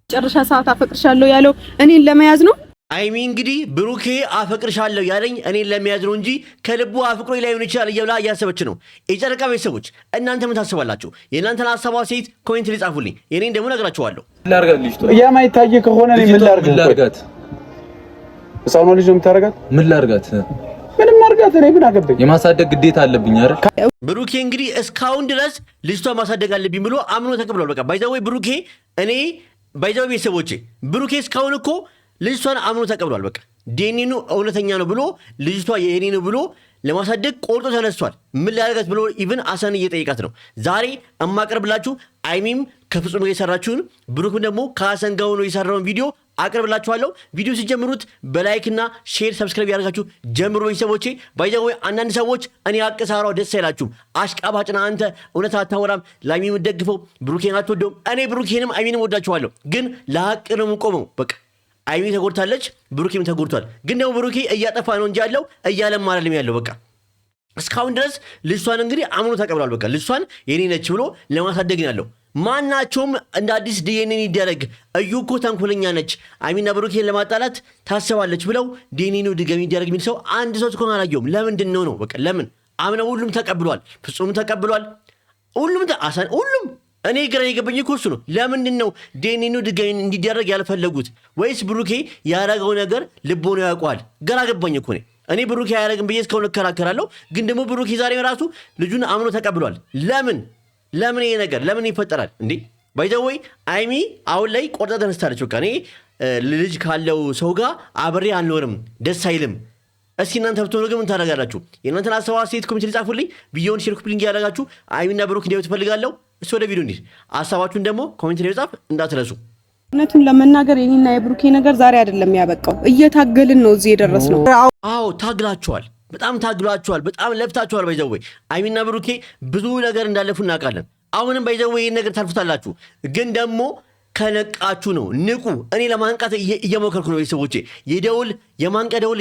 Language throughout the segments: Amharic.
ጨርሻ ሰዓት አፈቅርሻለሁ ያለው እኔን ለመያዝ ነው። አይሚ እንግዲህ ብሩኬ አፈቅርሻለሁ ያለኝ እኔን ለመያዝ ነው እንጂ ከልቡ አፍቅሮ ላይሆን ይችላል እያላ እያሰበች ነው። የጨረቃ ቤተሰቦች እናንተ ምን ታስባላችሁ? የእናንተን ሀሳቧ ሴት ኮሜንት ላይ ጻፉልኝ። የኔን ደግሞ ነግራችኋለሁ። ላርጋት ልጅ ነው የማይታይ ከሆነ እኔ ምን ላርጋት? እሷን ልጅ ነው የምታረጋት? ምን ላርጋት? ምንም አርጋት። እኔ ምን አገባኝ? የማሳደግ ግዴታ አለብኝ አይደል? ብሩኬ እንግዲህ እስካሁን ድረስ ልጅቷ ማሳደግ አለብኝ ብሎ አምኖ ተቀብሏል። በቃ ባይዛው ብሩኬ እኔ ባይዛው ቤተሰቦቼ ብሩኬ እስካሁን እኮ ልጅቷን አምኖ ተቀብሏል። በቃ ዴኒኑ እውነተኛ ነው ብሎ ልጅቷ የኔ ነው ብሎ ለማሳደግ ቆርጦ ተነስቷል። ምን ላደርጋት ብሎ ኢቭን አሰን እየጠየቃት ነው። ዛሬ እማቀርብላችሁ አይሚም ከፍጹም ጋር የሰራችሁን ብሩክም ደግሞ ከአሰን ጋር ሆኖ የሰራውን ቪዲዮ አቀርብላችኋለሁ። ቪዲዮ ሲጀምሩት በላይክና ሼር ሰብስክራይብ ያደርጋችሁ ጀምሩ ቤተሰቦቼ። ባይዘው አንዳንድ ሰዎች እኔ አቅሳራው ደስ አይላችሁም። አሽቃባጭና አንተ እውነት አታወራም፣ ላይሚ የምትደግፈው ብሩኬን አትወደውም። እኔ ብሩኬንም አይሚንም ወዳችኋለሁ፣ ግን ለሀቅ ነው የምቆመው። በቃ አይሚ ተጎድታለች፣ ብሩኬም ተጎድቷል። ግን ደግሞ ብሩኬ እያጠፋ ነው እንጂ ያለው እያለም አይደለም ያለው። በቃ እስካሁን ድረስ ልጅቷን እንግዲህ አምኖ ተቀብሏል። በቃ ልጅቷን የኔ ነች ብሎ ለማሳደግ ነው ያለው። ማናቸውም እንደ አዲስ ዲኤንኤ ይደረግ እዩ እኮ ተንኮለኛ ነች አይሚና ብሩኬን ለማጣላት ታስባለች ብለው ዲኤንኤ ድጋሚ ይደረግ የሚል ሰው አንድ ሰው እስካሁን አላየሁም። ለምንድን ነው በቃ ለምን አምነው ሁሉም ተቀብሏል። ፍጹም ተቀብሏል። ሁሉም አሳን ሁሉም እኔ ግራ የገባኝ እኮ እሱ ነው። ለምንድን ነው ዲኤንኤ ድጋሚ እንዲደረግ ያልፈለጉት? ወይስ ብሩኬ ያረገው ነገር ልቦና ያውቀዋል? ግራ ገባኝ እኮ እኔ ብሩኬ አያረግም ብዬ እስካሁን እከራከራለሁ። ግን ደግሞ ብሩኬ ዛሬ ራሱ ልጁን አምኖ ተቀብሏል። ለምን ይሄ ነገር ለምን ይፈጠራል እንዴ? ባይዘወይ አይሚ አሁን ላይ ቆርጣ ተነስታለች። በቃ እኔ ልጅ ካለው ሰው ጋር አብሬ አልኖርም፣ ደስ አይልም። እስኪ እናንተ ብትሆኑ ግን ምን ታደርጋላችሁ? የእናንተን ሀሳብ ሴት ኮሜንት ጻፉልኝ። ቪዲዮውን ሼር ኮፒ ሊንክ ያደርጋችሁ አይሚና ብሩክ እንዲያዩ ትፈልጋለሁ። እሱ ወደ ቪዲዮ እንዲህ ሀሳባችሁን ደግሞ ኮሜንት ላይ ጻፍ እንዳትረሱ። እውነቱን ለመናገር የኔና የብሩኬ ነገር ዛሬ አይደለም ያበቃው። እየታገልን ነው እዚህ የደረስነው። አዎ ታግላችኋል፣ በጣም ታግላችኋል፣ በጣም ለፍታችኋል። ባይዘወይ አይሚና ብሩኬ ብዙ ነገር እንዳለፉ እናውቃለን። አሁንም ባይዘወይ ይሄን ነገር ታልፉታላችሁ። ግን ደግሞ ከነቃችሁ ነው። ንቁ። እኔ ለማንቃት እየሞከርኩ ነው ቤተሰቦቼ። የማንቂያ ደውል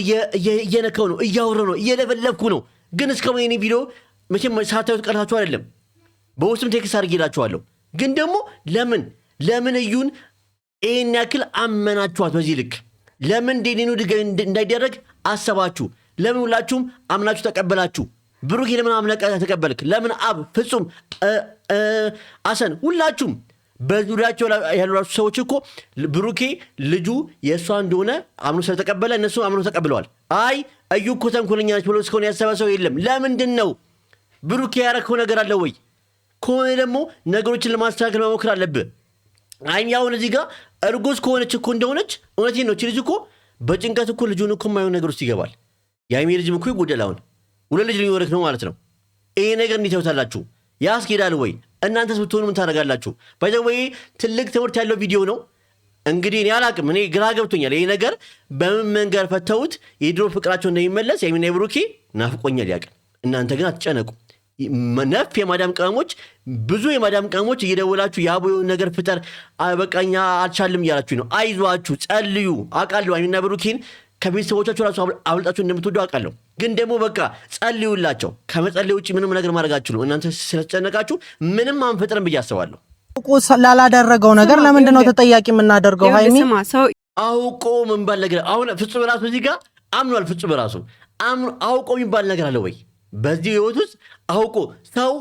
እየነካው ነው፣ እያወራሁ ነው፣ እየለፈለፍኩ ነው። ግን እስካሁን የኔ ቪዲዮ መቼም ሳታዩት ቀርታችሁ አይደለም፣ በውስጥም ቴክስት አድርጌላችኋለሁ። ግን ደግሞ ለምን እዩን ይህን ያክል አመናችኋት? በዚህ ልክ ለምን ዲኤንኤ ድጋሚ እንዳይደረግ አሰባችሁ? ለምን ሁላችሁም አምናችሁ ተቀበላችሁ? ብሩኬ ለምን አምነህ ተቀበልክ? ለምን አብ ፍጹም አሰን ሁላችሁም በዙሪያቸው ያሉራችሁ ሰዎች እኮ ብሩኬ ልጁ የእሷ እንደሆነ አምኖ ስለተቀበለ እነሱ አምኖ ተቀብለዋል። አይ እዩ እኮ ተንኮለኛ ነች ብሎ እስከሆነ ያሰበ ሰው የለም። ለምንድን ነው? ብሩኬ ያረከው ነገር አለ ወይ? ከሆነ ደግሞ ነገሮችን ለማስተካከል መሞከር አለብህ። አይም ያሁን እዚህ ጋር እርጉዝ ከሆነች እኮ እንደሆነች እውነቴን ነው። ልጅ እኮ በጭንቀት እኮ ልጁን እኮ የማይሆን ነገር ውስጥ ይገባል። የአይሜ ልጅም እኮ ይጎደል። አሁን ሁለት ልጅ ሊኖርክ ነው ማለት ነው። ይሄ ነገር እንዴት ያውታላችሁ? ያስኬዳል ወይ? እናንተስ ብትሆኑ ምን ታደርጋላችሁ? ባይዘወይ ትልቅ ትምህርት ያለው ቪዲዮ ነው። እንግዲህ እኔ አላቅም፣ እኔ ግራ ገብቶኛል። ይሄ ነገር በምን መንገድ ፈተውት የድሮ ፍቅራቸው እንደሚመለስ የአይሜና የብሩኬ ናፍቆኛል ያቅም። እናንተ ግን አትጨነቁ። ነፍ የማዳም ቅመሞች ብዙ የማዳም ቅመሞች እየደወላችሁ የአቦ ነገር ፍጠር በቃኛ አልቻልም እያላችሁ ነው። አይዟችሁ፣ ጸልዩ። አውቃለሁ አይሚና ብሩኬን ከቤተሰቦቻችሁ ራሱ አብልጣችሁ እንደምትወዱ አውቃለሁ። ግን ደግሞ በቃ ጸልዩላቸው። ከመጸለይ ውጭ ምንም ነገር ማድረጋችሁ ነው። እናንተ ስለተጨነቃችሁ ምንም አንፈጥርም ብዬ አስባለሁ። ላላደረገው ነገር ለምንድን ነው ተጠያቂ የምናደርገው? ሃይሚ አውቆ ምን ባል ነገር አሁን ፍጹም ራሱ እዚህ ጋር አምኗል። ፍጹም ራሱ አውቆ የሚባል ነገር አለ ወይ? በዚህ ህይወት ውስጥ አውቆ ሰው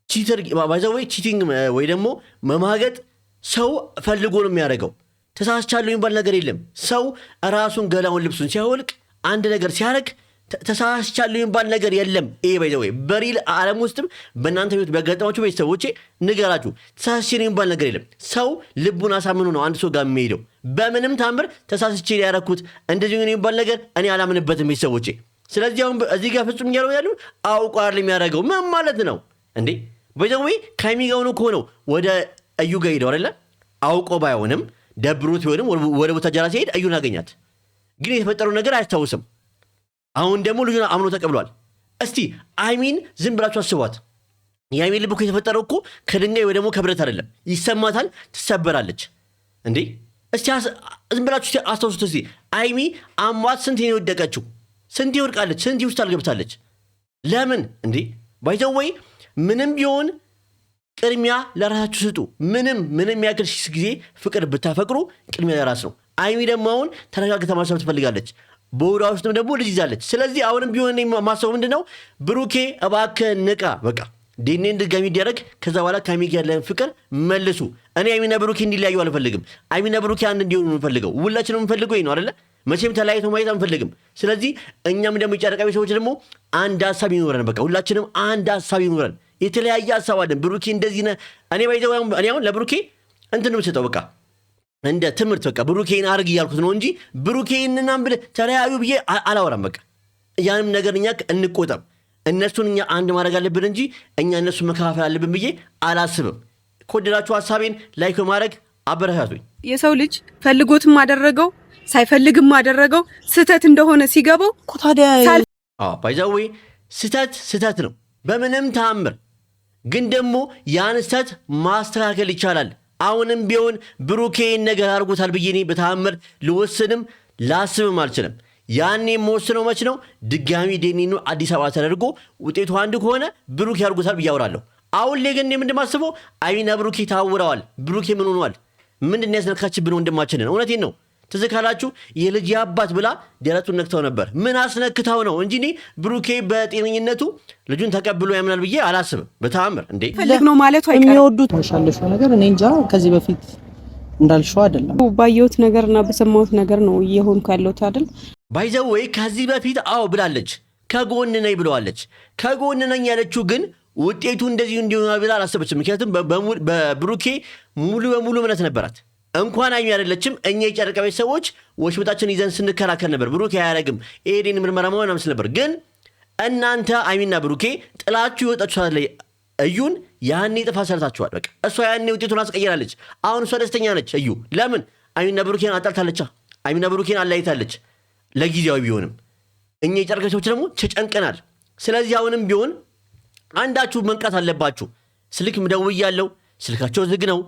ቺተር ባይዘወይ ቺቲንግ ወይ ደግሞ መማገጥ ሰው ፈልጎ ነው የሚያደርገው። ተሳስቻለሁ የሚባል ነገር የለም። ሰው ራሱን ገላውን ልብሱን ሲያወልቅ አንድ ነገር ሲያደርግ ተሳስቻለሁ የሚባል ነገር የለም። ይሄ ባይዘወይ በሪል ዓለም ውስጥም በእናንተ ህይወት ቢያጋጥማችሁ ቤተሰቦቼ ንገራችሁ፣ ተሳስቼ የሚባል ነገር የለም። ሰው ልቡን አሳምኖ ነው አንድ ሰው ጋር የሚሄደው። በምንም ታምር ተሳስቼ ያደረኩት እንደዚህ የሚባል ነገር እኔ አላምንበትም ቤተሰቦቼ። ስለዚህ አሁን እዚህ ጋር ፍጹም እያለው ያሉ አውቆ አይደል የሚያደርገው? ምን ማለት ነው እንዴ? ባይዘወይ ከሚጋው ነው ከሆነው ወደ እዩ ጋር ሄደው አይደለ? አውቆ ባይሆንም ደብሮት ቢሆንም ወደ ቡታጀራ ሲሄድ እዩን አገኛት። ግን የተፈጠረው ነገር አያስታውስም። አሁን ደግሞ ልጁን አምኖ ተቀብሏል። እስቲ አይሚን ዝም ብላችሁ አስቧት። የአይሚን ልብ እኮ የተፈጠረው እኮ ከድንጋይ ወይ ደግሞ ከብረት አይደለም። ይሰማታል፣ ትሰበራለች። እንዴ እስቲ ዝም ብላችሁ አስታውሱት። እስቲ አይሚ አሟት ስንት ነው የወደቀችው? ስንት ይወድቃለች? ስንት ውስጥ አልገብታለች? ለምን እንዴ? ባይዘወይ ምንም ቢሆን ቅድሚያ ለራሳችሁ ስጡ። ምንም ያክል ጊዜ ፍቅር ብታፈቅሩ ቅድሚያ ለራስ ነው። አይሚ ደግሞ አሁን ተረጋግታ ማሰብ ትፈልጋለች። በውራ ውስጥም ደግሞ ልጅ ይዛለች። ስለዚህ አሁንም ቢሆን ማሰቡ ምንድነው ብሩኬ እባክህ ንቃ። በቃ ዲኔን ድጋሚ እንዲያደርግ ከዛ በኋላ ከአይሚ ጋር ያለን ፍቅር መልሱ። እኔ አይሚና ብሩኬ እንዲለያዩ አልፈልግም። አይሚና ብሩኬ አንድ እንዲሆኑ የምፈልገው ሁላችንም የምፈልገው ይሄ ነው አይደለ? መቼም ተለያይቶ ማየት አንፈልግም። ስለዚህ እኛም ደግሞ የጨረቃ ቤተሰቦች ደግሞ አንድ ሀሳብ ይኖረን። በቃ ሁላችንም አንድ ሀሳብ ይኖረን። የተለያየ ሀሳብ አለን። ብሩኬ እንደዚህ ነህ። እኔ አሁን ለብሩኬ እንትን ነው የምሰጠው። በቃ እንደ ትምህርት በቃ ብሩኬን አርግ እያልኩት ነው እንጂ ብሩኬንና ብለህ ተለያዩ ብዬ አላወራም። በቃ ያንም ነገር እኛ እንቆጠብ። እነሱን እኛ አንድ ማድረግ አለብን እንጂ እኛ እነሱ መከፋፈል አለብን ብዬ አላስብም። ከወደዳችሁ ሀሳቤን ላይክ በማድረግ አበረታቱኝ። የሰው ልጅ ፈልጎትም አደረገው ሳይፈልግም አደረገው ስህተት እንደሆነ ሲገባው ታዲያ ባይዛዌ ስህተት ነው በምንም ተአምር። ግን ደግሞ ያን ስህተት ማስተካከል ይቻላል። አሁንም ቢሆን ብሩኬን ነገር አድርጎታል ብዬ እኔ በተአምር ልወስንም ላስብም አልችልም። ያኔ የምወስነው መች ነው? ድጋሚ ዴኒኑ አዲስ አበባ ተደርጎ ውጤቱ አንድ ከሆነ ብሩኬ አድርጎታል ብዬ አወራለሁ። አሁን ላይ ግን እንደማስበው አይሚና ብሩኬ ታውረዋል። ብሩኬ ምን ሆኗል? ምንድን ያስነካችብን ወንድማችንን? እውነቴን ነው። ትዝ ካላችሁ የልጅ አባት ብላ ደረቱን ነክተው ነበር። ምን አስነክታው ነው እንጂ እኔ ብሩኬ በጤነኝነቱ ልጁን ተቀብሎ ያምናል ብዬ አላስብም በተአምር። እንዴ ፈልግ ነው ማለት ወይ የሚወዱት መሻለሽ ነገር እኔ እንጃ። ከዚህ በፊት እንዳልሽው አይደለም ባየሁት ነገርና በሰማሁት ነገር ነው እየሆንኩ ያለሁት አይደል? ባይዘወይ ከዚህ በፊት ብላለች፣ ከጎን ነኝ ብለዋለች። ከጎን ነኝ ያለችው ግን ውጤቱ እንደዚህ እንዲሆን ብላ አላሰበችም። ምክንያቱም በብሩኬ ሙሉ በሙሉ እምነት ነበራት። እንኳን አይሚ አይደለችም እኛ የጨረቃ ቤት ሰዎች ወሽመጣችን ይዘን ስንከራከር ነበር። ብሩኬ አያረግም ኤዴን ምርመራ መሆን አምስል ነበር። ግን እናንተ አይሚና ብሩኬ ጥላችሁ ይወጣችሁ ላይ እዩን ያኔ ጥፋት ሰርታችኋል። በቃ እሷ ያኔ ውጤቱን አስቀይራለች። አሁን እሷ ደስተኛ ነች። እዩ ለምን አይሚና ብሩኬን አጣልታለች። አይሚና ብሩኬን አላይታለች። ለጊዜያዊ ቢሆንም እኛ የጨረቃ ሰዎች ደግሞ ተጨንቀናል። ስለዚህ አሁንም ቢሆን አንዳችሁ መንቃት አለባችሁ። ስልክ ምደውያለሁ፣ ስልካቸው ዝግ ነው።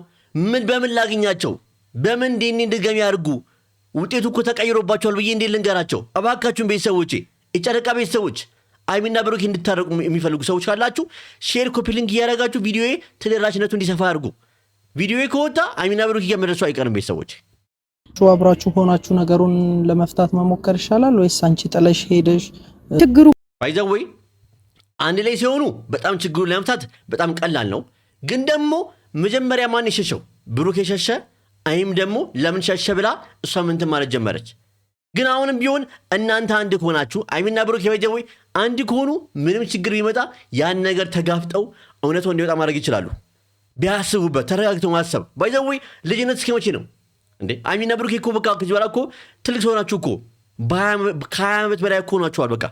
በምን ላግኛቸው? በምን ዴኒ ድጋሚ ያርጉ? ውጤቱ እኮ ተቀይሮባቸዋል ብዬ እንዴት ልንገራቸው? እባካችሁን ቤተሰቦቼ፣ የጨረቃ ቤተሰቦች አይሚና ብሩኬ እንድታረቁ የሚፈልጉ ሰዎች ካላችሁ ሼር፣ ኮፒ ሊንክ እያደረጋችሁ ቪዲዮዬ ተደራሽነቱ እንዲሰፋ አድርጉ። ቪዲዮዬ ከወጣ አይሚና ብሩኬ ጋር መድረሱ አይቀርም። ቤተሰቦች አብራችሁ ሆናችሁ ነገሩን ለመፍታት መሞከር ይሻላል ወይስ አንቺ ጥለሽ ሄደሽ ችግሩ ባይዘወይ አንድ ላይ ሲሆኑ በጣም ችግሩን ለመፍታት በጣም ቀላል ነው። ግን ደግሞ መጀመሪያ ማን ይሸሸው? ብሩኬ ሸሸ። አይም ደግሞ ለምን ሸሸ ብላ እሷ ምንትን ማለት ጀመረች። ግን አሁንም ቢሆን እናንተ አንድ ከሆናችሁ አይሚና ብሩኬ ባይዘወይ አንድ ከሆኑ ምንም ችግር ቢመጣ ያን ነገር ተጋፍጠው እውነቱ እንዲወጣ ማድረግ ይችላሉ። ቢያስቡበት ተረጋግተው ማሰብ። ባይዘወይ ልጅነት እስከ መቼ ነው እንዴ? አይሚና ብሩኬ እኮ በቃ ከዚህ በኋላ እኮ ትልቅ ሰው ናችሁ እኮ ከ20 ዓመት በላይ እኮ ናችኋል። በቃ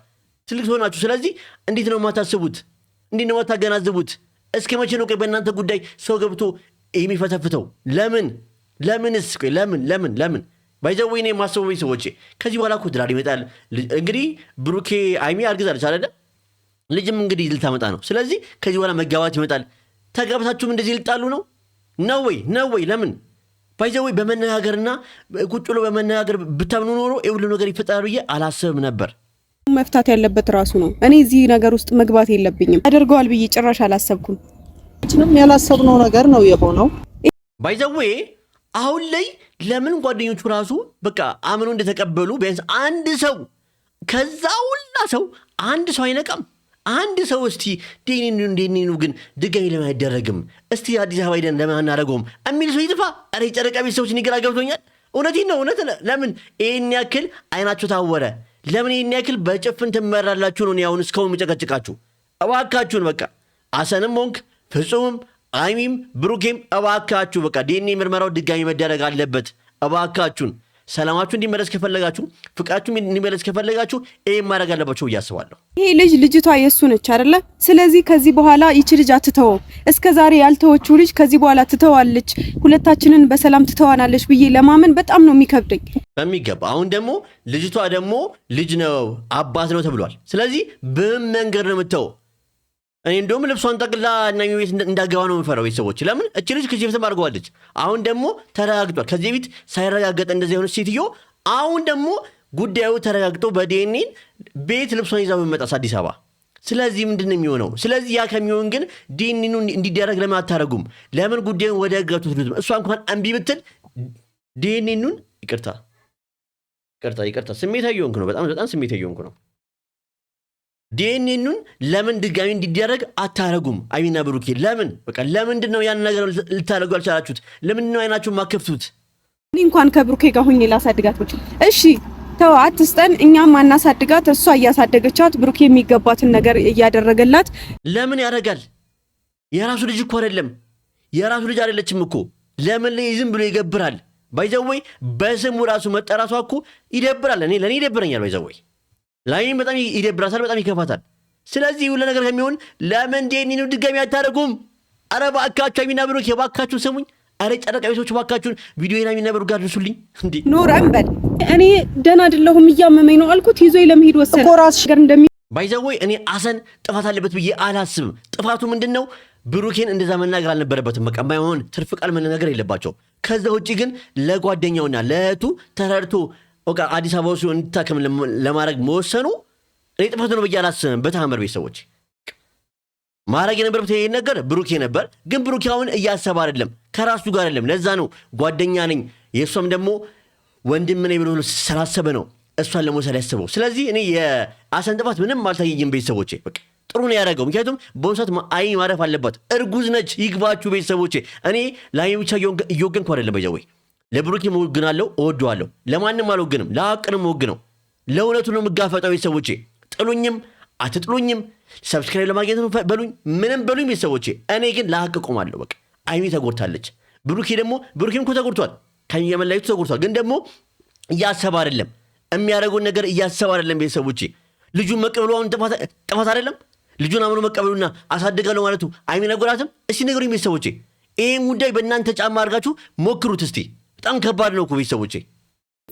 ትልቅ ሰው ናችሁ። ስለዚህ እንዴት ነው የማታስቡት? እንዴት ነው የማታገናዝቡት? እስከ መቼ ነው በእናንተ ጉዳይ ሰው ገብቶ የሚፈተፍተው? ለምንስ? ለምን ባይዘወይ ነው የማስበው ሰዎች ከዚህ በኋላ እኮ ትዳር ይመጣል። እንግዲህ ብሩኬ አይሚ አርግዛለች አይደለ? ልጅም እንግዲህ ልታመጣ ነው። ስለዚህ ከዚህ በኋላ መጋባት ይመጣል። ተጋብታችሁም እንደዚህ ልጣሉ ነው ወይ? ለምን ባይዘወይ በመነጋገርና ቁጭ ብሎ በመነጋገር ብታምኑ ኖሮ ሁሉ ነገር ይፈጠራል ብዬ አላስብም ነበር። መፍታት ያለበት ራሱ ነው። እኔ እዚህ ነገር ውስጥ መግባት የለብኝም። አደርገዋል ብዬ ጭራሽ አላሰብኩም። ያላሰብነው ነገር ነው የሆነው። ባይዘወይ አሁን ላይ ለምን ጓደኞቹ ራሱ በቃ አምኖ እንደተቀበሉ ቢያንስ አንድ ሰው ከዛ ሁላ ሰው አንድ ሰው አይነቃም። አንድ ሰው እስቲ ዴኒኑ ግን ድጋሚ ለምን አይደረግም? እስቲ አዲስ አበባ ሄደን ለምን አናደርገውም የሚል ሰው ይጥፋ። ኧረ የጨረቃ ቤተሰቦች እኔ ግራ ገብቶኛል። እውነቴን ነው። ለምን ይህን ያክል አይናችሁ ታወረ? ለምን ይህን ያክል በጭፍን ትመራላችሁ ነው? አሁን እስካሁን የምጨቀጭቃችሁ እባካችሁን በቃ አሰንም ሆንክ ፍጹምም አይሚም ብሩኬም እባካችሁ በቃ ዲኤንኤ ምርመራው ድጋሚ መደረግ አለበት። እባካችሁን ሰላማችሁ እንዲመለስ ከፈለጋችሁ፣ ፍቅራችሁ እንዲመለስ ከፈለጋችሁ ይሄን ማድረግ አለባችሁ እያስባለሁ። ይሄ ልጅቷ የሱ ነች አይደለ? ስለዚህ ከዚህ በኋላ ይቺ ልጅ አትተው። እስከዛሬ ያልተወችው ልጅ ከዚህ በኋላ ትተዋለች፣ ሁለታችንን በሰላም ትተዋናለች ብዬ ለማመን በጣም ነው የሚከብደኝ። በሚገባ አሁን ደግሞ ልጅቷ ደግሞ ልጅ ነው አባት ነው ተብሏል። ስለዚህ በምን መንገድ ነው የምትተው? እኔ እንደውም ልብሷን ጠቅላ እና ቤት እንዳገባ ነው የምፈራው። ቤተሰቦች ለምን እቺ ልጅ ከዚህ በፊት አድርገዋለች። አሁን ደግሞ ተረጋግጧል። ከዚህ በፊት ሳይረጋገጥ እንደዚህ የሆነች ሴትዮ አሁን ደግሞ ጉዳዩ ተረጋግጦ በዲኤንኤ ቤት ልብሷን ይዛ በመጣስ አዲስ አበባ። ስለዚህ ምንድነው የሚሆነው? ስለዚህ ያ ከሚሆን ግን ዲኒኑ እንዲደረግ ለምን አታረጉም? ለምን ጉዳዩን ወደ ህግ አትወስዱትም? እሷ እንኳን እምቢ ብትል ዲኒኑን ይቅርታ ስሜታዊ እየሆንኩ ነው። በጣም ስሜታዊ እየሆንኩ ነው። ዲኒኑን ለምን ድጋሚ እንዲደረግ አታረጉም? አይሚና ብሩኬ ለምን በቃ ለምንድነው ያን ነገር ልታረጉ አልቻላችሁት? ለምንድነው አይናችሁን ማከፍቱት? እኔ እንኳን ከብሩኬ ጋር ሆኜ ላሳድጋት ብቻ እሺ ተው አትስጠን። እኛም ማናሳድጋት እሷ እያሳደገቻት ብሩኬ የሚገባትን ነገር እያደረገላት ለምን ያደርጋል? የራሱ ልጅ እኮ አይደለም። የራሱ ልጅ አይደለችም እኮ ለምን ላይ ዝም ብሎ ይገብራል? ባይዘወይ በስሙ ራሱ መጠራቷ እኮ ይደብራል። ለኔ ይደብረኛል። ባይዘወይ ላይም በጣም ይደብራታል፣ በጣም ይከፋታል። ስለዚህ ሁሉ ነገር ከሚሆን ለምን ዲኒኑ ድጋሚ አታደርጉም? አረ ባካችሁ አይሚና ብሩኬ ባካችሁ ስሙኝ። አረ ጨረቃ ቤቶች ባካችሁን ቪዲዮና የሚነበሩ ጋር ድርሱልኝ እንዴ ኖረን በል እኔ ደህና አይደለሁም እያመመኝ ነው አልኩት ይዞ ለመሄድ ወሰነ እኮ ራስሽ ጋር ባይዘወይ እኔ አሰን ጥፋት አለበት ብዬ አላስብም። ጥፋቱ ምንድነው? ብሩኬን እንደዛ መናገር አልነበረበትም። በቃ ባይሆን ትርፍ ቃል መናገር የለባቸው። ከዛ ውጪ ግን ለጓደኛውና ለእህቱ ተረድቶ በቃ አዲስ አበባ ውስጥ እንድታከም ለማድረግ መወሰኑ እኔ ጥፋቱ ነው ብዬ አላስብም። በተአምር ቤተሰቦች ማረግ የነበረበት ይሄን ነገር ብሩኬ ነበር። ግን ብሩኬ አሁን እያሰበ አይደለም፣ ከራሱ ጋር አይደለም። ለዛ ነው ጓደኛ ነኝ የእሷም ደግሞ ወንድም ነኝ ብሎ ስላሰበ ነው እሷን ለመውሰድ ያስበው። ስለዚህ እኔ የአሰን ጥፋት ምንም አልታየኝም ቤተሰቦቼ። በቃ ጥሩ ነው ያደረገው። ምክንያቱም በውሰት አይን ማረፍ አለባት። እርጉዝ ነች። ይግባችሁ ቤተሰቦቼ። እኔ ላይ ብቻ እየወገንኩ አይደለም። በጀወይ ለብሩኬ እወግናለሁ፣ እወደዋለሁ። ለማንም አልወግንም፣ ለሀቅንም እወግነው። ለእውነቱ ነው የምጋፈጠው ቤተሰቦቼ። ጥሉኝም አትጥሉኝም ሰብስክራይብ ለማግኘት ነው በሉኝ፣ ምንም በሉኝ ቤተሰቦቼ። እኔ ግን ለሀቅ ቆማለሁ። በቃ አይሚ ተጎድታለች። ብሩኬም እኮ ተጎድቷል። ከየመላይቱ ተጎድቷል። ግን ደግሞ እያሰበ አይደለም፣ የሚያደርገውን ነገር እያሰበ አይደለም ቤተሰቦቼ። ልጁን መቀበሉ አሁን ጥፋት አይደለም? ልጁን አምኖ መቀበሉና አሳድጋለሁ ማለቱ አይሚ ነጎራትም? እስቲ ንገሩኝ ቤተሰቦቼ። ይሄን ጉዳይ በእናንተ ጫማ አድርጋችሁ ሞክሩት እስቲ። በጣም ከባድ ነው እኮ ቤተሰቦቼ።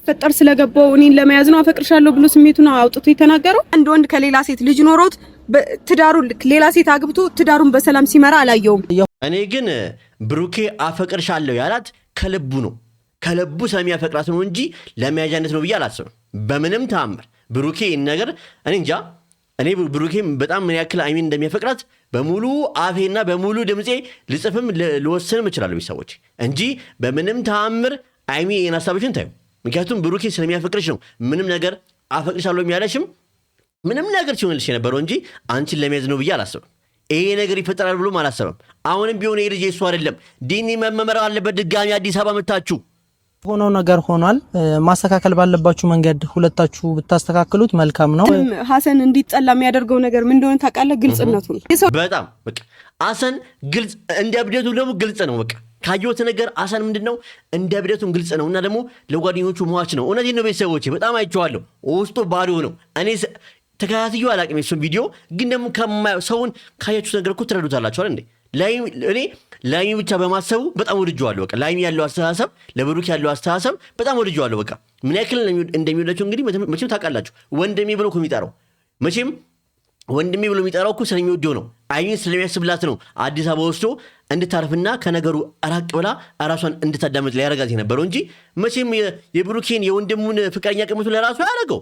ፈጠር ስለገባው እኔን ለመያዝ ነው አፈቅርሻለሁ ብሎ ስሜቱን አውጥቶ የተናገረው። አንድ ወንድ ከሌላ ሴት ልጅ ኖሮት ትዳሩን ሌላ ሴት አግብቶ ትዳሩን በሰላም ሲመራ አላየውም። እኔ ግን ብሩኬ አፈቅርሻለሁ ያላት ከልቡ ነው፣ ከልቡ ስለሚያፈቅራት ነው እንጂ ለመያዣነት ነው ብዬ አላስብም በምንም ተአምር። ብሩኬ ነገር እኔ እንጃ። እኔ ብሩኬ በጣም ምን ያክል አይሚን እንደሚያፈቅራት በሙሉ አፌና በሙሉ ድምፄ ልጽፍም ልወስንም እችላለሁ ቤተሰቦች፣ እንጂ በምንም ተአምር አይሚ የኔን ሀሳብሽን ታዩ። ምክንያቱም ብሩኬ ስለሚያፈቅርሽ ነው ምንም ነገር አፈቅርሻለሁ የሚያለሽም ምንም ነገር ሲሆንልሽ የነበረው እንጂ አንቺን ለመያዝ ነው ብዬ አላስብም። ይሄ ነገር ይፈጠራል ብሎም አላሰበም። አሁንም ቢሆን ይሄ ልጅ እሱ አይደለም። ዲኒ መመመር አለበት። ድጋሚ አዲስ አበባ መታችሁ ሆነው ነገር ሆኗል። ማስተካከል ባለባችሁ መንገድ ሁለታችሁ ብታስተካክሉት መልካም ነው። ሀሰን እንዲጠላ የሚያደርገው ነገር ምን እንደሆነ ታውቃለህ? ግልጽነቱ ነው በጣም በቃ ሀሰን ግልጽ እንደ እብደቱ ደግሞ ግልጽ ነው። በቃ ካየሁት ነገር ሀሰን ምንድነው እንደ እብደቱም ግልጽ ነው እና ደግሞ ለጓደኞቹ ሟች ነው። እውነቴን ነው ቤተሰቦቼ፣ በጣም አይቼዋለሁ። ውስጡ ባዶ ነው። እኔ ተከታትዩ አላቅም የሱን ቪዲዮ፣ ግን ደግሞ ሰውን ካያችሁት ነገር እኮ ትረዱታላችኋል እንዴ። እኔ ላይሚ ብቻ በማሰቡ በጣም ወድጄዋለሁ። በቃ ላይሚ ያለው አስተሳሰብ፣ ለብሩክ ያለው አስተሳሰብ በጣም ወድጄዋለሁ። በቃ ምን ያክል እንደሚወዳቸው እንግዲህ መቼም ታውቃላችሁ። ወንድሜ ብሎ እኮ የሚጠራው መቼም ወንድሜ ብሎ የሚጠራው እኮ ስለሚወደው ነው። አይሚን ስለሚያስብላት ነው አዲስ አበባ ወስዶ እንድታርፍና ከነገሩ ራቅ ብላ ራሷን እንድታዳመጥ ሊያረጋት የነበረው እንጂ መቼም የብሩኬን የወንድሙን ፍቅረኛ ቀምቶ ለራሱ ያደረገው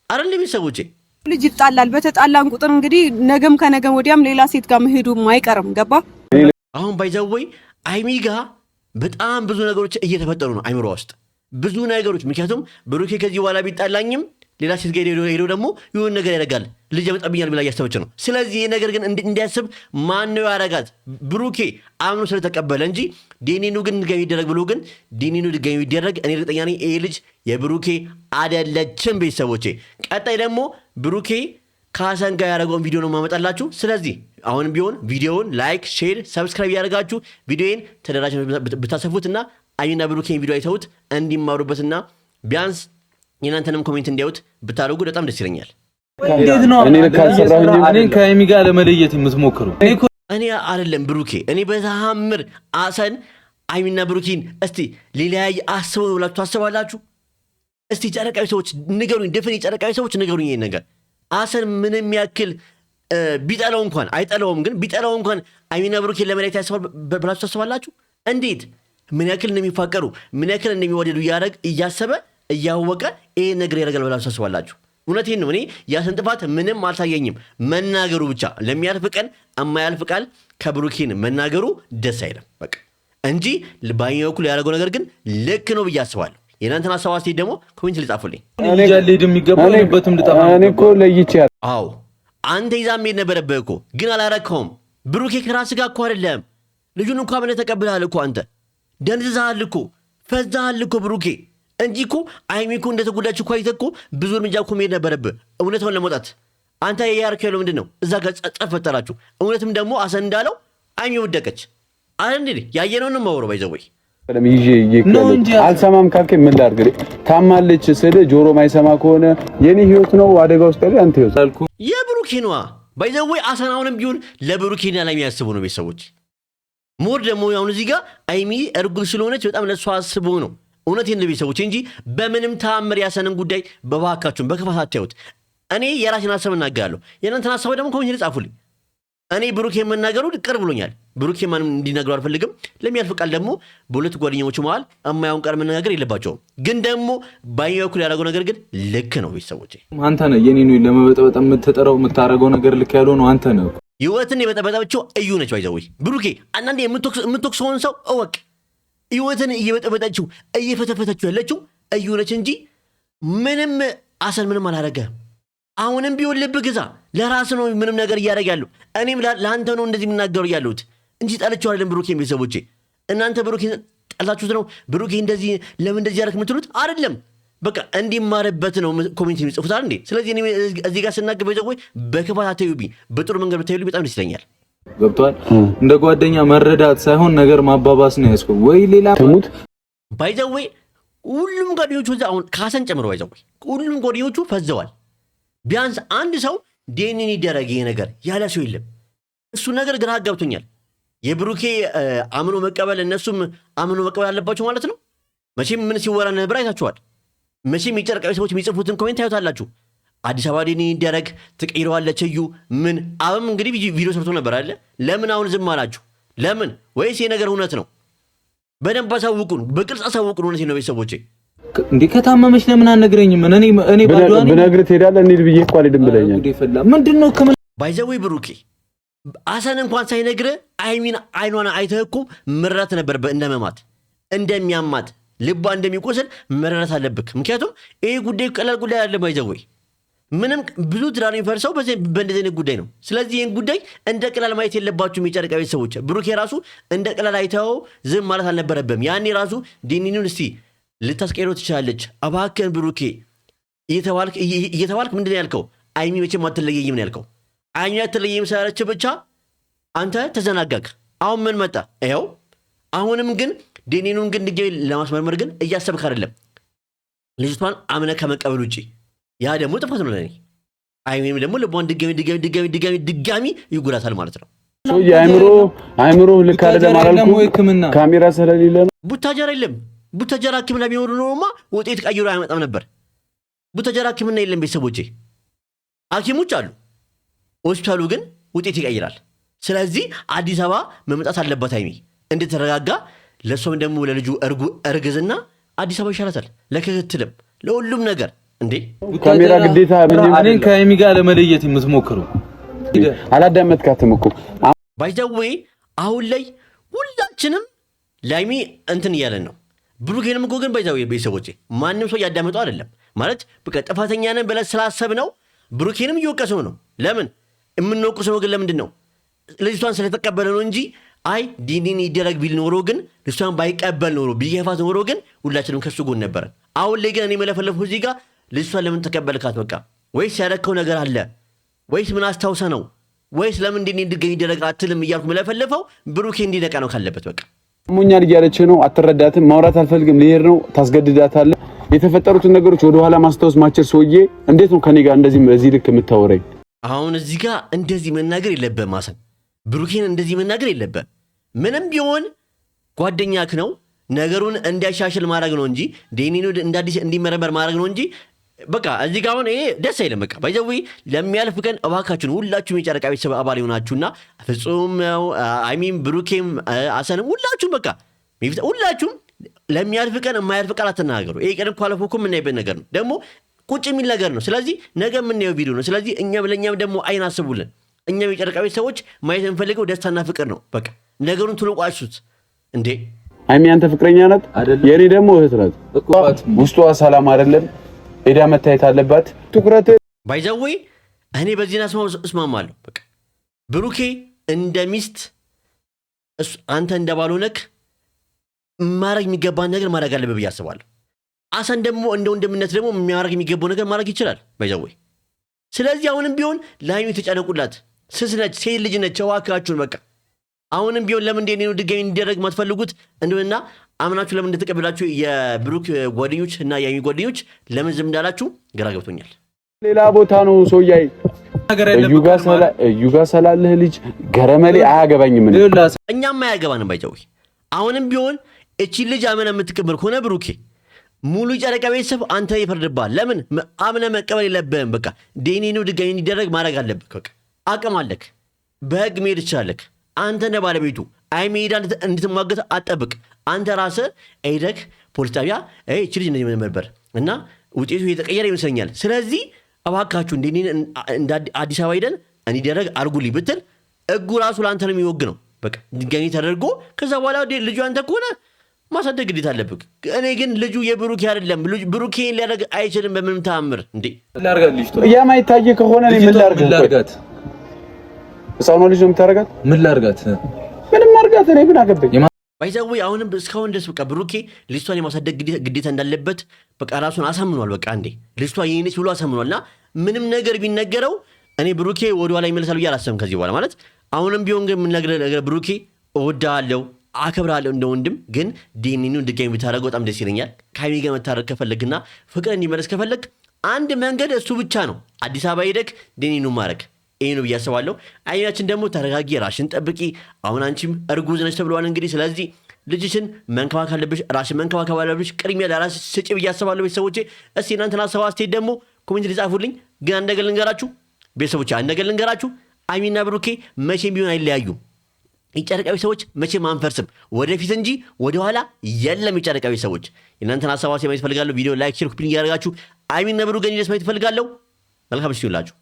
አይደል ቤተሰቦቼ። ልጅ ይጣላል። በተጣላን ቁጥር እንግዲህ ነገም ከነገም ወዲያም ሌላ ሴት ጋር መሄዱ አይቀርም። ገባ? አሁን ባይዘወይ አይሚ ጋር በጣም ብዙ ነገሮች እየተፈጠሩ ነው አይምሮ ውስጥ ብዙ ነገሮች። ምክንያቱም ብሩኬ ከዚህ በኋላ ቢጣላኝም ሌላ ሴት ጋር ሄዶ ደግሞ የሆነ ነገር ያደርጋል፣ ልጅ ያመጣብኛል ብላ እያሰበች ነው። ስለዚህ ይህ ነገር ግን እንዲያስብ ማነው ያደረጋት? ብሩኬ አምኖ ስለተቀበለ እንጂ ዲኒኑ ግን ድጋሚ ይደረግ ብሎ ግን ዲኒኑ ድጋሚ ይደረግ እኔ እርግጠኛ ነኝ ይሄ ልጅ የብሩኬ አይደለችም ቤተሰቦቼ። ቀጣይ ደግሞ ብሩኬ ከሀሰን ጋር ያደረገውን ቪዲዮ ነው ማመጣላችሁ። ስለዚህ አሁንም ቢሆን ቪዲዮውን ላይክ፣ ሼር፣ ሰብስክራይብ ያደርጋችሁ ቪዲዮን ተደራሽ ብታሰፉትና አይሚና ብሩኬን ቪዲዮ አይተውት እንዲማሩበትና ቢያንስ የናንተንም ኮሜንት እንዲያዩት ብታደርጉ በጣም ደስ ይለኛል። እንዴት ነው እኔን ከአይሚ ጋር ለመለየት የምትሞክሩ? እኔ አይደለም ብሩኬ፣ እኔ በተአምር ሀሰን አይሚና ብሩኬን እስቲ ሊለያይ አስበው ነው ብላችሁ ታስባላችሁ? እስቲ ጨረቃዊ ሰዎች ንገሩኝ፣ ደፍኔ ጨረቃዊ ሰዎች ንገሩኝ ይሄን ነገር። ሀሰን ምንም ያክል ቢጠላው እንኳን አይጠላውም፣ ግን ቢጠላው እንኳን አይሚና ብሩኬን ለመለያየት ያስባል ብላችሁ ታስባላችሁ? እንዴት ምን ያክል እንደሚፋቀሩ ምን ያክል እንደሚወደዱ እያሰበ እያወቀ ይሄን ነገር ያደርጋል ብላችሁ ታስባላችሁ? እውነቴን ነው። እኔ ያሰን ጥፋት ምንም አልታየኝም። መናገሩ ብቻ ለሚያልፍ ቀን የማያልፍ ቃል ከብሩኬን መናገሩ ደስ አይልም በቃ እንጂ ባይኛ በኩል ያደረገው ነገር ግን ልክ ነው ብዬ አስባለሁ። የናንተን ሐሳብ አስተያየት ደግሞ ኮሜንት ልጻፉልኝ። እኔ ጃሌድ የሚገባውበትም ልጣፋ እኔ እኮ ለይቼ አዎ አንተ ይዛ መሄድ ነበረብህ እኮ ግን አላረከውም። ብሩኬ ከራስህ ጋር እኮ አይደለም ልጁን እንኳን ምን ተቀብለሃል እኮ አንተ ደንዝዛሃል እኮ ፈዛሃል እኮ ብሩኬ እንጂ እኮ አይሚ እኮ እንደተጎዳች እኮ አይተህ እኮ ብዙ እርምጃ እኮ መሄድ ነበረብህ እውነታውን ለመውጣት። አንተ ያያርከው ያለው ምንድን ነው? እዛ ጋር ጸጸት ፈጠራችሁ። እውነትም ደግሞ አሰን እንዳለው አይሚ ወደቀች አይደል እንዴ? ያየነውን ነው ማወራው ባይዘወይ አልሰማም ካልከኝ ምን ላድርግ? ታማለች ስለ ጆሮ ማይሰማ ከሆነ የኔ ህይወት ነው አደጋ ውስጥ ያለ አንተ ህይወት አልኩ። የብሩኬ ነው ባይዘወይ አሰናውንም ቢሆን ለብሩኬና ላይ የሚያስቡ ነው ቤተሰቦች። ሞር ደግሞ ያውን እዚህ ጋር አይሚ እርጉዝ ስለሆነች በጣም ለሷ አስቦ ነው እውነቴን ነው ቤተሰቦች እንጂ በምንም ተአምር ያሰንን ጉዳይ በባካችሁን በክፋት አታዩት። እኔ የራሴን ሐሳብ እናገራለሁ። የእናንተን ሐሳብ ደግሞ ኮሜንት ጻፉልኝ። እኔ ብሩኬ መናገሩ ቅር ብሎኛል። ብሩኬ ማንም እንዲናገሩ አልፈልግም። ለሚያልፍ ቃል ደግሞ በሁለት ጓደኞች መሃል እማያውን ቃል መናገር የለባቸውም። ግን ደግሞ ባይኛ በኩል ያደረገው ነገር ግን ልክ ነው ቤተሰቦች። አንተ ነህ የኔን ለመበጠበጥ የምትጠራው የምታደርገው ነገር ልክ ያለው ነው አንተ ነህ። ህይወትን የበጠበጠችው እዩ ነች ባይዘወይ ብሩኬ። አንዳንዴ የምትወቅሰውን ሰው እወቅ። ህይወትን እየበጠበጠችው እየፈተፈተችው ያለችው እዩ ነች እንጂ ምንም አሰን ምንም አላረገም። አሁንም ቢሆን ልብ ግዛ። ለራስ ነው ምንም ነገር እያደረግ ያለው። እኔም ለአንተ ነው እንደዚህ የምናገሩ ያለሁት እንጂ ጠልቼው አይደለም ብሩኬን ቤተሰቦቼ። እናንተ ብሩኬን ጠላችሁት ነው ብሩኬ እንደዚህ ለምን እንደዚህ ያደረክ የምትሉት አይደለም። በቃ እንዲማርበት ነው ኮሜንት የሚጽፉት አይደል እንዴ? ስለዚህ እኔ እዚህ ጋር ስናገር ቤተሰቦች በክፋት አታዩብኝ፣ በጥሩ መንገድ ብታዩልኝ በጣም ደስ ይለኛል። ገብቷል። እንደ ጓደኛ መረዳት ሳይሆን ነገር ማባባስ ነው ያስቆ ወይ ሌላ ተሙት ባይዘወይ ሁሉም ጓደኞቹ አሁን ካሰን ጨምሮ ባይዘወይ ሁሉም ጓደኞቹ ፈዘዋል። ቢያንስ አንድ ሰው ዴኒን ይደረግ ይሄ ነገር ያለ ሰው የለም። እሱ ነገር ግራ ገብቶኛል። የብሩኬ አምኖ መቀበል እነሱም አምኖ መቀበል አለባቸው ማለት ነው። መቼም ምን ሲወራ ነበር አይታችኋል። መቼም የጨረቃዊ ሰዎች የሚጽፉትን ኮሜንት ታዩታላችሁ። አዲስ አበባ ዴኒን ይደረግ ትቀይረዋለች እዩ ምን አብም እንግዲህ ቪዲዮ ሰርቶ ነበር አይደል? ለምን አሁን ዝም አላችሁ? ለምን? ወይስ ይሄ ነገር እውነት ነው? በደንብ አሳውቁን፣ በግልጽ አሳውቁን። እውነት ነው ቤተሰቦቼ። እንዴ ከታመመች ለምን አነግረኝም? እኔ ባዶን ብነግርህ ትሄዳለህ እንዴ ብዬ እኮ አልሄድም ብለኛል። ምንድነው ከምን ባይዘዌ ብሩኬ አሰን እንኳን ሳይነግርህ አይሚን አይኗን አይተህ እኮ መረዳት ነበር እንደመማት እንደሚያማት ልቧ እንደሚቆስል መረዳት አለብክ። ምክንያቱም ይሄ ጉዳይ ቀላል ጉዳይ አይደለም። ባይዘዌ ምንም ብዙ ትዳር የሚፈርሰው በእንደዚህ አይነት ጉዳይ ነው። ስለዚህ ይህን ጉዳይ እንደ ቀላል ማየት የለባችሁም የጨረቃ ቤተሰቦች። ብሩኬ ራሱ እንደ ቀላል አይተኸው ዝም ማለት አልነበረብህም። ያኔ ራሱ ዲኒኑን እስቲ ልታስቀይረው ትችላለች እባክህን ብሩኬ እየተባልክ ምንድን ያልከው? አይሚ መቼም አትለየኝም ነው ያልከው። አይሚ አትለየኝም ስላለች ብቻ አንተ ተዘናጋክ። አሁን ምን መጣ? ይኸው አሁንም ግን ዲኒኑን ግን ድጋሚ ለማስመርመር ግን እያሰብክ አይደለም ልጅቷን አምነህ ከመቀበል ውጭ። ያ ደግሞ ጥፋት ነው ለኔ። አይሚም ደግሞ ልቧን ድጋሚ ይጉዳታል ማለት ነው። አይምሮ ልክ አይደለም አላልኩም። ካሜራ ስለሌለ ነው። ቡታጀራ የለም። ቡታጀራ ሕክምና ቢኖር ኖሮማ ውጤት ቀይሮ አይመጣም ነበር። ቡታጀራ ሕክምና የለም ቤተሰቦቼ። ሐኪሞች አሉ፣ ሆስፒታሉ ግን ውጤት ይቀይራል። ስለዚህ አዲስ አበባ መምጣት አለባት አይሚ እንድትረጋጋ። ለእሷም ደግሞ ለልጁ እርግዝና አዲስ አበባ ይሻላታል፣ ለክትትልም ለሁሉም ነገር። እንዴ ካሜራ ግዴታ እኔን ከአይሚ ጋር ለመለየት የምትሞክረው አላዳመጥካትም እኮ ባይዘዌ። አሁን ላይ ሁላችንም ላይሚ እንትን እያለን ነው። ብሩኬንም እኮ ግን ባይዘዌ ቤተሰቦቼ ማንም ሰው እያዳመጠው አይደለም ማለት በቃ ጥፋተኛ ነን ብለን ስላሰብነው ብሩኬንም እየወቀሰው ነው። ለምን የምንወቅሰው ግን ለምንድን ነው? ልጅቷን ስለተቀበለ ነው እንጂ አይ ዲኒን ይደረግ ቢል ኖሮ ግን ልጅቷን ባይቀበል ኖሮ ቢገፋት ኖሮ ግን ሁላችንም ከሱ ጎን ነበረን። አሁን ላይ ግን እኔ መለፈለፉ እዚህ ጋር ልጅቷን ለምን ተቀበልካት? በቃ ወይስ ያደረከው ነገር አለ ወይስ ምን አስታውሰ ነው ወይስ ለምን ዲኒን ይደረግ አትልም እያልኩ መለፈለፈው ብሩኬ እንዲነቃ ነው ካለበት። በቃ ሙኛል እያለች ነው። አትረዳትም። ማውራት አልፈልግም ልሄድ ነው። ታስገድዳታለህ። የተፈጠሩትን ነገሮች ወደ ኋላ ማስታወስ ማቸር ሰውዬ እንዴት ነው ከኔ ጋር እንደዚህ በዚህ ልክ የምታወራኝ? አሁን እዚህ ጋር እንደዚህ መናገር የለበህም ማሰን። ብሩኬን እንደዚህ መናገር የለበህም። ምንም ቢሆን ጓደኛክ ነው። ነገሩን እንዲያሻሽል ማድረግ ነው እንጂ ዴኒኑ እንዳዲስ እንዲመረመር ማድረግ ነው እንጂ በቃ እዚህ ጋር አሁን ይሄ ደስ አይልም። በቃ ባይዘዌ ለሚያልፍ ቀን እባካችሁን ሁላችሁም የጨረቃ ቤተሰብ አባል ይሆናችሁና ፍጹም አይሚን ብሩኬም አሰንም ሁላችሁም በቃ ሁላችሁም ለሚያልፍ ቀን የማያልፍ ቃል አትናገሩ። ይሄ ቀን እኮ አለፈው እኮ የምናይበት ነገር ነው። ደግሞ ቁጭ የሚል ነገር ነው። ስለዚህ ነገ የምናየው ቪዲዮ ነው። ስለዚህ ለእኛም ደግሞ አይን አስቡልን። እኛም የጨረቃ ቤተሰቦች ማየት የምንፈልገው ደስታና ፍቅር ነው። በቃ ነገሩን ትልቋሹት እንዴ። አይሚ አንተ ፍቅረኛ ናት፣ የኔ ደግሞ እህት ናት። ውስጧ ሰላም አይደለም፣ ሄዳ መታየት አለባት። ትኩረት ባይዘዌ እኔ በዚህና እስማማለሁ። በቃ ብሩኬ እንደ ሚስት አንተ እንደ ባል ሆነክ ማድረግ የሚገባን ነገር ማድረግ አለብህ ብዬ አስባለሁ። አሰን ደግሞ እንደ ወንድምነት ደግሞ የሚያደርግ የሚገባው ነገር ማድረግ ይችላል ባይዘዌ። ስለዚህ አሁንም ቢሆን ለሀይሚ ተጨነቁላት። ስስ ነች፣ ሴት ልጅ ነች። እባካችሁን በቃ አሁንም ቢሆን ለምን እንደኔ ነው ድጋሚ እንዲደረግ ማትፈልጉት እንደውና አምናችሁ ለምን እንደተቀበላችሁ የብሩክ ጓደኞች እና የሀይሚ ጓደኞች ለምን ዝም እንዳላችሁ ግራ ገብቶኛል። ሌላ ቦታ ነው ሶያይ ዩጋ ሰላለህ ልጅ ገረመሌ አያገባኝም። እኛም አያገባንም ባይዘዌ። አሁንም ቢሆን እቺ ልጅ አመነ የምትቀበል ከሆነ ብሩኬ ሙሉ ጨረቃ ቤተሰብ አንተ ይፈርድብሃል። ለምን አምነ መቀበል የለብህም። በቃ ዴኒ ነው ድጋሚ እንዲደረግ ማድረግ አለብህ። በቃ አቅም አለክ፣ በህግ መሄድ ትችላለክ። አንተ እንደ ባለቤቱ አይሚ ሄዳ እንድትሟገት አጠብቅ። አንተ ራስህ ሄደክ ፖሊስ ጣቢያ እቺ ልጅ እንደዚህ ነበር እና ውጤቱ የተቀየረ ይመስለኛል፣ ስለዚህ እባካችሁ ዴኒ እንደ አዲስ አበባ ሄደን እንዲደረግ አርጉልኝ ብትል ህጉ ራሱ ለአንተ ነው የሚወግ ነው። በቃ ድጋሚ ተደርጎ ከዛ በኋላ ልጁ አንተ ከሆነ ማሳደግ ግዴታ አለብህ። እኔ ግን ልጁ የብሩኬ አይደለም፣ ብሩኬን ሊያደርግ አይችልም በምንም ተአምር። እንዴ የማይታይ ከሆነ እኔ ምን ላድርጋት? ህፃኗ ልጅ ነው የምታደርጋት። ምን ላድርጋት? ምንም አድርጋት። እኔ ምን አገባኝ? ባይዘዌ አሁንም እስካሁን ድረስ በቃ ብሩኬ ልጅቷን የማሳደግ ግዴታ እንዳለበት በቃ ራሱን አሳምኗል። በቃ እንዴ ልጅቷ የኔ ነች ብሎ አሳምኗል። እና ምንም ነገር ቢነገረው እኔ ብሩኬ ወደኋላ ይመለሳል ብዬ አላሰብም ከዚህ በኋላ ማለት። አሁንም ቢሆን ግን የምንነግርህ ነገር ብሩኬ እወድሃለሁ አከብራለሁ እንደ ወንድም፣ ግን ዴኒኑ ድጋሚ ብታደርገው በጣም ደስ ይለኛል። ከሀይሚ ጋር መታረቅ ከፈለግና ፍቅር እንዲመለስ ከፈለግ አንድ መንገድ እሱ ብቻ ነው፣ አዲስ አበባ ሄደክ ዴኒኑ ማድረግ። ይሄ ነው ብዬ አስባለሁ። አይናችን ደግሞ ተረጋጊ፣ ራሽን ጠብቂ። አሁን አንቺም እርጉዝ ነች ተብለዋል። እንግዲህ ስለዚህ ልጅሽን መንከባከብ አለብሽ፣ ራሽን መንከባከብ አለብሽ። ቅድሚያ ለራስ ስጪ ብዬ አስባለሁ። ቤተሰቦቼ እስቲ እናንተን ሀሳብ አስተያየት ደግሞ ኮሜንት ሊጻፉልኝ። ግን አንድ ነገር ልንገራችሁ ቤተሰቦቼ፣ አንድ ነገር ልንገራችሁ፣ አይሚና ብሩኬ መቼም ቢሆን አይለያዩም። የጨረቃዊ ሰዎች መቼም አንፈርስም፣ ወደፊት እንጂ ወደኋላ የለም። የጨረቃዊ ሰዎች የእናንተን ሀሳብ ማየት ፈልጋለሁ። ቪዲዮ ላይክ፣ ሼር፣ ኮፒ ያደርጋችሁ አይሚና ብሩኬ ገኝደስ ማየት ፈልጋለሁ። መልካም ምሽት ይሁንላችሁ።